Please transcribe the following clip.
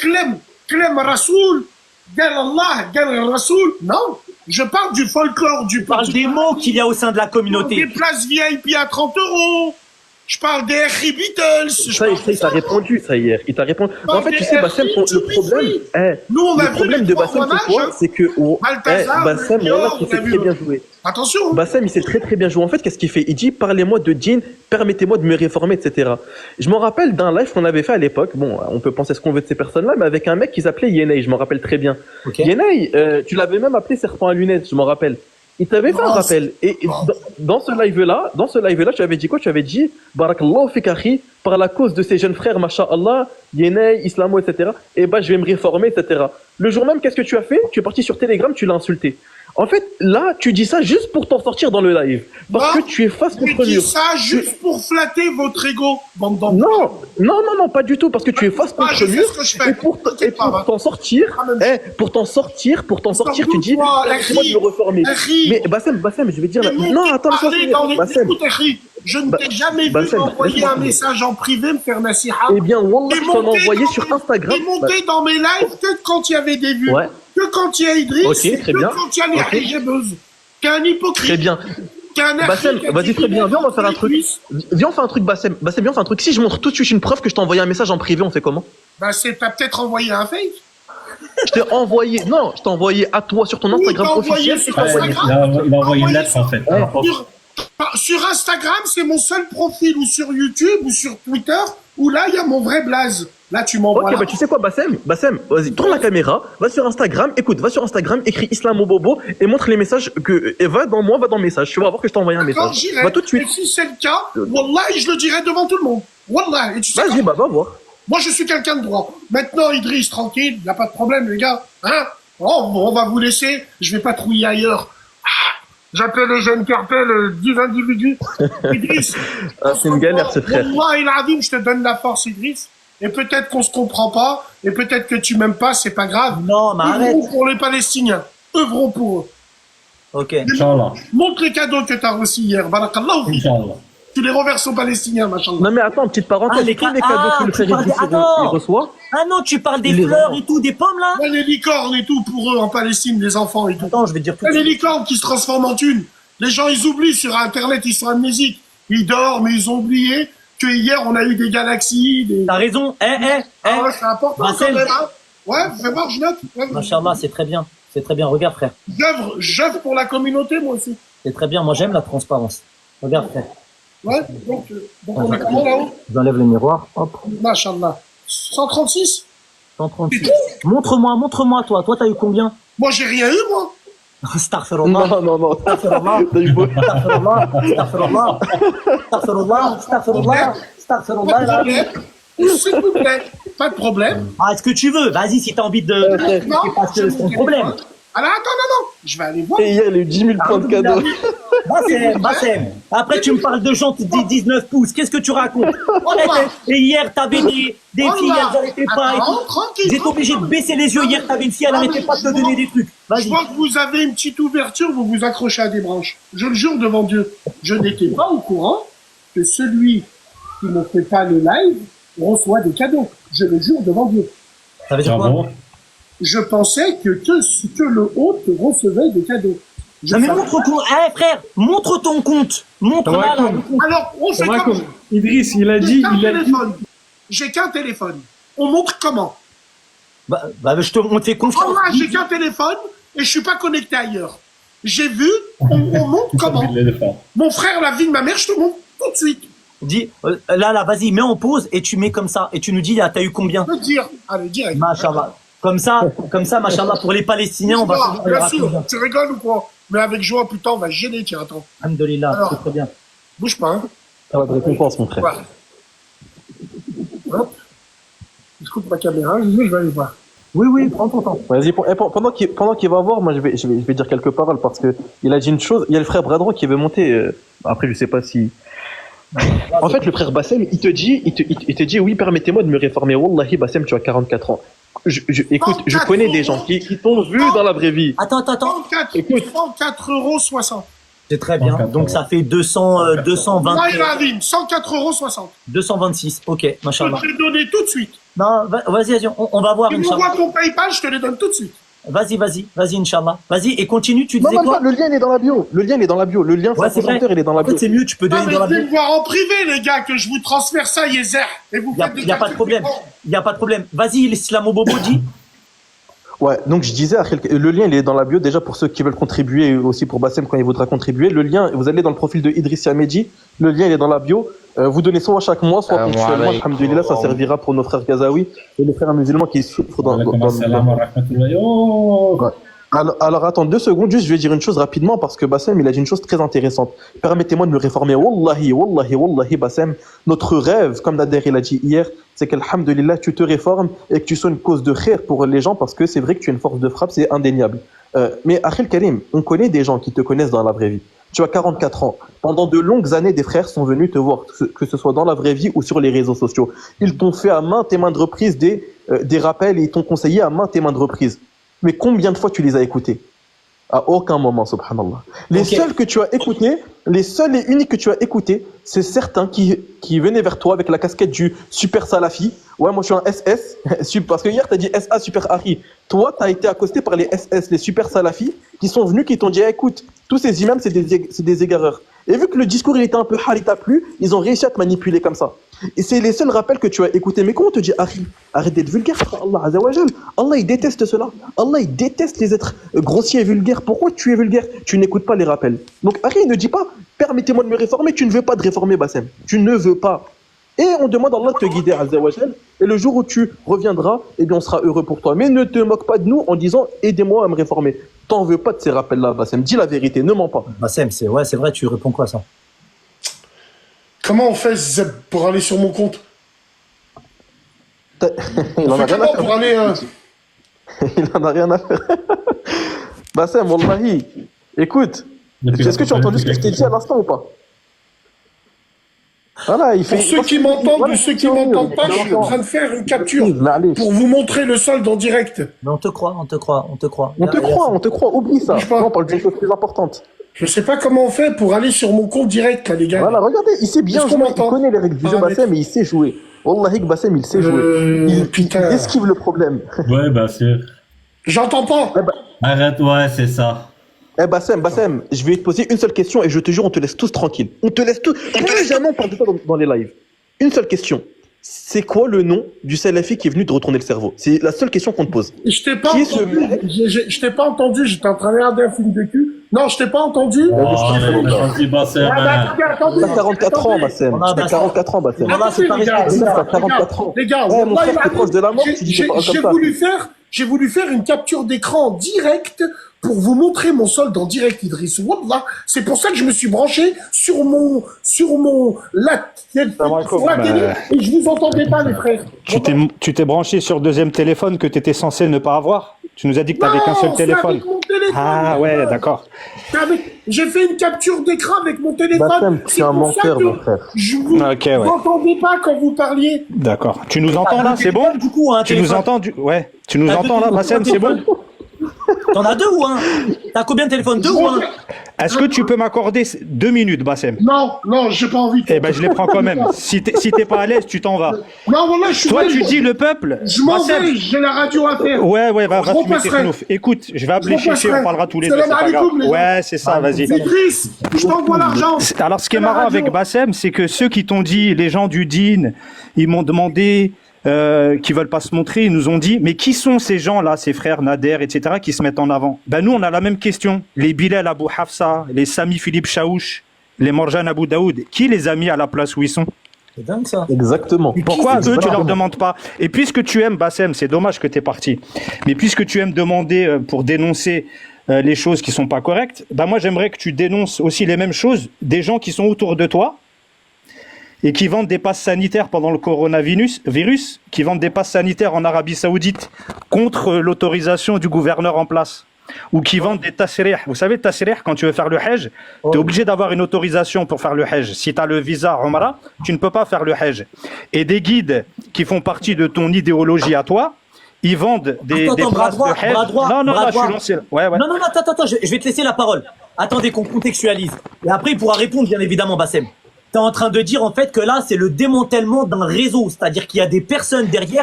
Clem Rasoul, Gal Allah, Gal Rasoul. Non, je parle du folklore du Parle des mots qu'il y a au sein de la communauté. Des places VIP à 30 €. Je parle des Harry Beatles. Ça, il t'a répondu, ça, hier. Il t'a répondu. En fait, tu sais, Bassem, le problème, le problème de Bassem, c'est quoi? C'est que, Bassem, voilà, il sait très bien jouer. Attention. Bassem, il sait très très bien jouer. En fait, qu'est-ce qu'il fait? Il dit, parlez-moi de djinn, permettez-moi de me réformer, etc. Je me rappelle d'un live qu'on avait fait à l'époque. Bon, on peut penser ce qu'on veut de ces personnes-là, mais avec un mec qui s'appelait Yenei, je m'en rappelle très bien. Okay. Yenei, tu l'avais même appelé serpent à lunettes, je m'en rappelle. Il t'avait fait un rappel. Et dans ce live-là, tu avais dit quoi? Tu avais dit, Barakallahu fik akhi, par la cause de ces jeunes frères, masha'Allah, Yenei, Islamo, etc. Et bah, je vais me réformer, etc. Le jour même, qu'est-ce que tu as fait? Tu es parti sur Telegram, tu l'as insulté. En fait, là, tu dis ça juste pour t'en sortir dans le live. Parce que tu es face contre le mur. Tu dis ça juste pour flatter votre ego. Non, pas du tout. Parce que tu es face contre le mur. Et pour t'en sortir, pour t'en sortir, tu dis, laisse-moi de me reformer. Mais Bassem, je vais dire là. Non, attends, Bassem. Je ne t'ai jamais vu m'envoyer un message en privé, me faire nasiha. Eh bien, Wallah, je t'en ai envoyé sur Instagram. T'es monté dans mes lives que quand il y avait des vues. Ouais. Que quand il y a Idriss, très bien. quand il y a les hijabeuses. Qu'un hypocrite. Très bien. Bassem, vas-y, très bien. Viens, on va faire un truc. Viens, on fait un truc, Bassem. Bassem, viens, on fait un truc. Si je montre tout de suite une preuve que je t'ai envoyé un message en privé, on fait comment? Bah, t'as peut-être envoyé un fake. Je t'ai envoyé à toi sur ton Instagram officiel. Il a envoyé une lettre, en fait. Sur Instagram, c'est mon seul profil, ou sur YouTube, ou sur Twitter, où là, il y a mon vrai blaze. Là, tu m'envoies. Ok, bah tu sais quoi, Bassem, vas-y, tourne la caméra, va sur Instagram, écris Islamo Bobo et montre les messages et va dans message. Tu vas voir que je t'ai envoyé un message. Va tout de suite. Et si c'est le cas, Wallah, je le dirai devant tout le monde. Wallah. Et tu sais vas-y, va voir. Moi, je suis quelqu'un de droit. Maintenant, Idriss, tranquille, il n'y a pas de problème, les gars. Hein? On va vous laisser. Je vais patrouiller ailleurs. J'appelle les jeunes cartels, 10 individus. Idriss. C'est une galère, ce frère. Wallah, il a dit, je te donne la force, Idriss. Et peut-être qu'on se comprend pas, et peut-être que tu m'aimes pas, c'est pas grave. Non, mais arrête. Œuvrons pour les Palestiniens. Œuvrons pour eux. Ok. Inch'Allah. Montre les cadeaux que t'as reçus hier. Barakallah. Inch'Allah. Tu les reverses aux Palestiniens, machin. Non, mais attends, petite parenthèse. les tous les cadeaux que le frère Idriss il reçoit. Ah non, tu parles des fleurs et tout, des pommes là? Ouais, les licornes et tout pour eux en Palestine, les enfants et tout. Attends, je vais te dire tout. Les licornes qui se transforment en thunes. Les gens, ils oublient sur Internet, ils sont amnésiques. Ils dorment, mais ils ont oublié que hier, on a eu des galaxies, des... T'as raison, Ah ouais, c'est important quand même, hein. Ouais, fais voir, je note. Ouais. Machallah, c'est très bien. C'est très bien. Regarde, frère. J'œuvre pour la communauté, moi aussi. C'est très bien. Moi, j'aime la transparence. Regarde, frère. Ouais, donc on est comment là-haut? J'enlève le miroir. Hop. Machallah. 136? 136. Montre-moi, toi. Toi, t'as eu combien? Moi, j'ai rien eu, moi. Astaghfirullah. Non. Astaghfirullah. Astaghfirullah. S'il vous plaît. Pas de problème. Ah, est-ce que tu veux? Vas-y, si t'as envie de... C'est ton problème. Alors, attends, non. Je vais aller voir. Et hier, il a eu 10 000 points de cadeaux. Bassem. Après, tu me parles de gens qui disent 19 pouces. Qu'est-ce que tu racontes? Et hier, t'avais des filles, elles n'arrêtaient pas. J'étais obligé de baisser les yeux. Hier, t'avais une fille, elle n'arrêtait pas de te donner des trucs. Je Vas-y. vois que vous avez une petite ouverture, vous vous accrochez à des branches. Je le jure devant Dieu, je n'étais pas au courant que celui qui ne fait pas le live reçoit des cadeaux. Je le jure devant Dieu. Ça veut dire quoi? Je pensais que le hôte recevait des cadeaux. Non mais montre ton... Eh frère, montre ton compte. Montre-la là. Alors, on fait comment? Idriss, il a dit... J'ai qu'un téléphone. On montre comment? On te fait confiance. Oh là, j'ai qu'un téléphone et je suis pas connecté ailleurs. J'ai vu, on montre comment? Mon frère, la vie de ma mère, je te montre tout de suite. Dis, là, vas-y, mets en pause et tu mets comme ça. Et tu nous dis, là, t'as eu combien? Je peux dire. Allez, direct. Machallah. Comme ça, machallah, pour les Palestiniens, on va... Bien sûr, tu rigoles ou quoi? Mais avec joie, putain, on va gêner, tiens, attends. Alhamdoulilah, c'est très bien. Bouge pas, hein. Ça va de récompense, mon frère. Hop. Je coupe ma caméra, je vais aller voir. Oui, prends ton temps. Vas-y, pendant qu'il va voir, moi je vais dire quelques paroles parce que il a dit une chose. Il y a le frère Bradron qui veut monter. Après, je sais pas si. En fait, le frère Bassem, il te dit, oui, permettez-moi de me réformer. Wallahi, Bassem, tu as 44 ans. Écoute, je connais des gens qui t'ont vu dans la vraie vie. Attends. 34,60 €. C'est très bien. 180. Donc ça fait 220, Moi, il a 104,60 €. 226. Ok, Je peux machallah. te les donner tout de suite. Non, vas-y, on va voir, Tu Inch'Allah. m'envoies ton PayPal, je te les donne tout de suite. Vas-y, Inch'Allah. Vas-y, et continue, tu Non, disais non, quoi? non, le lien il est dans la bio. Le lien il est dans la bio. Le lien, Ouais, c'est vrai. il est dans la En bio. fait, c'est mieux, tu peux Non, donner mais dans la venez bio. me voir en privé, les gars, que je vous transfère ça, Yezer. Et vous faites des Il n'y a pas de calculs problème. d'écran. Il n'y a pas de problème. Vas-y, l'Islamo Bobo dit. Ouais, donc je disais, le lien il est dans la bio déjà pour ceux qui veulent contribuer et aussi pour Bassem quand il voudra contribuer. Le lien, vous allez dans le profil de Idriss Yamedi, le lien il est dans la bio. Vous donnez soit chaque mois, soit ponctuellement. Alhamdoulilah, ça servira pour nos frères gazaouis et les frères musulmans qui souffrent dans Oh. Ouais. Alors attends 2 secondes, juste je vais dire une chose rapidement parce que Bassem il a dit une chose très intéressante. Permettez-moi de me réformer. Wallahi Bassem, notre rêve, comme Nader il a dit hier, c'est qu'alhamdoulilah tu te réformes et que tu sois une cause de khair pour les gens parce que c'est vrai que tu es une force de frappe, c'est indéniable. Mais Akhil Karim, on connaît des gens qui te connaissent dans la vraie vie. Tu as 44 ans. Pendant de longues années, des frères sont venus te voir, que ce soit dans la vraie vie ou sur les réseaux sociaux. Ils t'ont fait à maintes et maintes reprises des rappels et ils t'ont conseillé à maintes et maintes reprises. Mais combien de fois tu les as écoutés? À aucun moment, subhanallah. Les seuls que tu as écoutés, les seuls et uniques que tu as écoutés, c'est certains qui venaient vers toi avec la casquette du super salafi. Ouais, moi je suis un SS, parce que hier tu as dit SA super Harry. Toi, tu as été accosté par les SS, les super salafis, qui sont venus, qui t'ont dit, écoute, tous ces imams, c'est des égareurs. Et vu que le discours il était un peu hal, il t'a plu, ils ont réussi à te manipuler comme ça. Et c'est les seuls rappels que tu as écoutés. Mais comment on te dit, Harry, arrête d'être vulgaire, Allah Azza wa Jal. Allah il déteste cela. Allah il déteste les êtres grossiers et vulgaires. Pourquoi tu es vulgaire? Tu n'écoutes pas les rappels. Donc Harry ne dit pas, permettez-moi de me réformer, tu ne veux pas te réformer, Bassem. Tu ne veux pas. Et on demande à Allah de te guider, Azza wa Jal. Et le jour où tu reviendras, eh bien on sera heureux pour toi. Mais ne te moque pas de nous en disant, aidez-moi à me réformer. T'en veux pas de ces rappels-là, Bassem. Dis la vérité, ne mens pas. Bassem, c'est vrai, tu réponds quoi, ça? Comment on fait, Zeb, pour aller sur mon compte? Il en a rien à Comment faire. pour aller... Il en a rien à faire. Bassem, wallahi. Écoute, est-ce que tu as entendu ce que je t'ai dit à l'instant ou pas? Voilà, il fait. Pour ceux qui m'entendent ou ceux qui m'entendent pas, je suis en train de faire une capture pour vous montrer le solde en direct. Mais on te croit. On te croit, oublie ça. Bouge pas. Non, on parle d'une chose plus importante. Je sais pas comment on fait pour aller sur mon compte direct, là, les gars. Voilà, regardez, il sait bien Est-ce qu'on jouer, il m'entend? connaît les règles du jeu, Bassem, et il sait jouer. Wallahi, Bassem, il sait jouer. Il putain. esquive le problème. Ouais, bah sûr. J'entends pas. Arrête, ouais, c'est ça. Eh Bassem, je vais te poser une seule question et je te jure, on te laisse tous tranquilles. On te laisse tous. Plus jamais on parle de ça dans les lives. Une seule question. C'est quoi le nom du salafi qui est venu te retourner le cerveau? C'est la seule question qu'on te pose. Je t'ai pas Qui est ce entendu. mec? Je t'ai pas entendu. J'étais en train de regarder un film de cul. Non, je t'ai pas entendu. Oh, mais vas-y, Bassem. Attendez, T'as 44 ans, Bassem. On a T'as 44 ans, Bassem. Voilà, c'est pas les gars, respecté, ça. 44 ans. Les gars, Eh, mon wallahi, frère, t'es proche de la mort, tu dis des paroles comme ça. j'ai voulu faire une capture d'écran directe pour vous montrer mon solde en direct, Idriss. Wallah, c'est pour ça que je me suis branché sur la télé et je vous entendais pas, les frères. Tu t'es branché sur deuxième téléphone que tu étais censé ne pas avoir? Tu nous as dit que tu n'avais qu'un seul Non, téléphone. c'est avec mon téléphone. Ah ouais, d'accord. J'ai fait une capture d'écran avec mon téléphone. Bassem, tu es C'est un pour ça menteur, que mon frère. je vous Ok, ouais. entendais pas quand vous parliez. D'accord. Tu nous entends là, c'est bon? Du coup, un Tu nous téléphone. entends Ouais. Tu nous entends là, Bassem, c'est bon? T'en as 2 ou 1? T'as combien de téléphones? 2 ou 1? Est-ce que tu peux m'accorder 2 minutes, Bassem? Non, j'ai pas envie. Eh ben, je les prends quand même. Si t'es pas à l'aise, tu t'en vas. Non, voilà, je suis Toi, là, tu dis le peuple. Je m'en Bassem. vais, j'ai la radio à faire. Ouais, va Je fumer tes repasserai. fenoufs. Écoute, je vais appeler Je Chichi, repasserai. on parlera tous les deux, Salam c'est pas alaikum, grave. les gars. Ouais, c'est ça, vas-y. Idriss, je t'envoie l'argent. Alors, ce qui est C'est la marrant radio. avec Bassem, c'est que ceux qui t'ont dit, les gens du DIN, ils m'ont demandé, qui veulent pas se montrer, ils nous ont dit, mais qui sont ces gens-là, ces frères Nader, etc., qui se mettent en avant? Ben, nous, on a la même question. Les Bilal Abou Hafsa, les Sami Philippe Chaouch, les Morjan Abou Daoud, qui les a mis à la place où ils sont? C'est dingue, ça. Exactement. Pourquoi eux, tu leur demandes pas? Et puisque tu aimes Bassem, c'est dommage que t'es parti, mais puisque tu aimes demander pour dénoncer les choses qui sont pas correctes, ben moi, j'aimerais que tu dénonces aussi les mêmes choses des gens qui sont autour de toi, et qui vendent des passes sanitaires pendant le coronavirus, qui vendent des passes sanitaires en Arabie Saoudite contre l'autorisation du gouverneur en place, ou qui vendent des tasrih. Vous savez, tasrih, quand tu veux faire le hajj, tu es obligé d'avoir une autorisation pour faire le hajj. Si tu as le visa Umrah, tu ne peux pas faire le hajj. Et des guides qui font partie de ton idéologie à toi, ils vendent des Attends, bras places droit, de hajj. bras droit, non, bras je suis droit. lancé. Ouais. Non, attends, je vais te laisser la parole. attendez qu'on contextualise. Et après, il pourra répondre, bien évidemment, Bassem. T'es en train de dire, en fait, que là, c'est le démantèlement d'un réseau. C'est-à-dire qu'il y a des personnes derrière